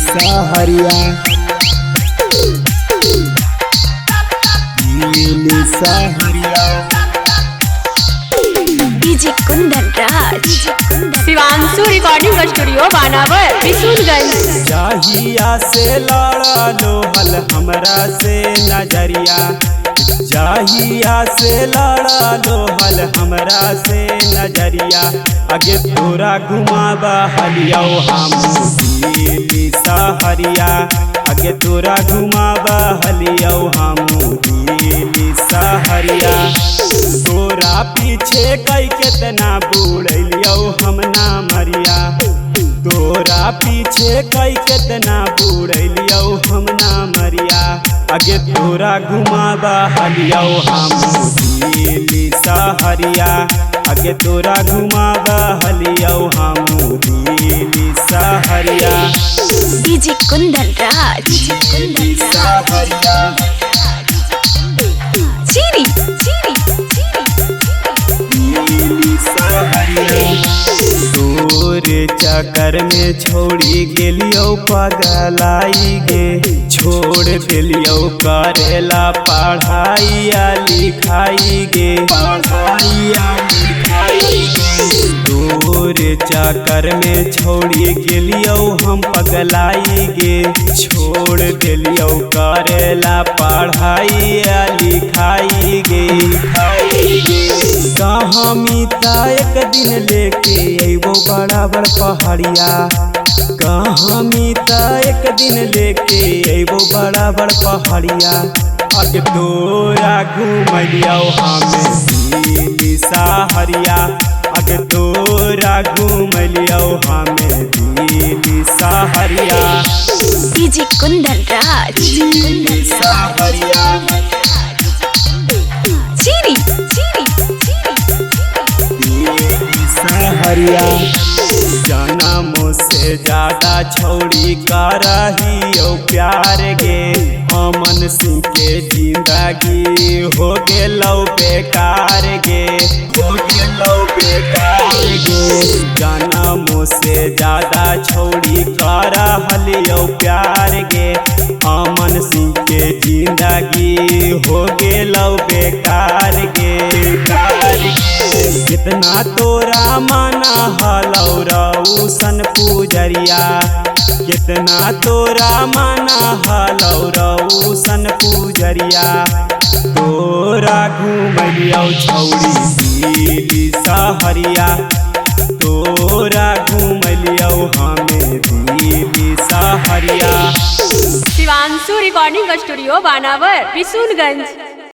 सहरिया DJ Kundan Raj Shivanshu recording studio बानावर बिशुनगंज। जाहिया से लड़ा लोहल हमरा से नजरिया, जाहिया से लड़ा लोहल हमरा से नजरिया। आगे तोरा घुमाबा हलियो हम दिल्ली सहरिया, आगे तोरा घुमाबा हलियो हम दिल्ली सहरिया। तोरा पीछे कई कितना बुड़लियो हम ना मरिया, तोरा पीछे कई कितना बुड़लियो हम ना मरिया। आगे तोरा घुमाबा हलियो हम दिल्ली सहरिया, आगे तोरा घुमाबा हलियो हम दिल्ली सहरिया। डीजे कुंदन राज सहरिया चीरी तोर चक्कर में छोड़ी गेलियो पगलाई गे, छोड़ दिलियो करेला पढ़ाई लिखाई गे, पढ़ाई लिखाई गे। तोर चक्कर में छोड़ी गेलियो हम पगलाई गे, छोड़ दिलियो करेला पढ़ाई लिखाई गे। कहाँ मीता एक दिन लेके अइबो बड़ा बड़ पहाड़िया, कहाँ मीता एक दिन लेके अइबो बड़ा बड़ पहाड़िया। आगे तोरा घुमलियो हमें दिल्ली सहरिया, आगे तोरा घुमलियो हमें दिल्ली सहरिया। डीजे कुंदन राज सहरिया चीरी सहरिया जनमों से ज्यादा छौड़ी करहियो प्यार गे, अमन सिंह के जिंदगी हो गेलो बेकार गे, हो गेलो बेकार गे। जनमों से ज्यादा छौड़ी करहियो प्यार गे, अमन सिंह के जिंदगी हो गेलो बेकार गे, बेकार गे। कितना तोरा माना हलौ रौशन पूजरिया, कितना तोरा माना हलौ रौशन पूजरिया। तोरा घुमलियो छौड़ी दिल्ली सहरिया, तोरा घुमलियो हमें दिल्ली सहरिया। शिवांशु रिकॉर्डिंग स्टूडियो बानावर बिशुनगंज।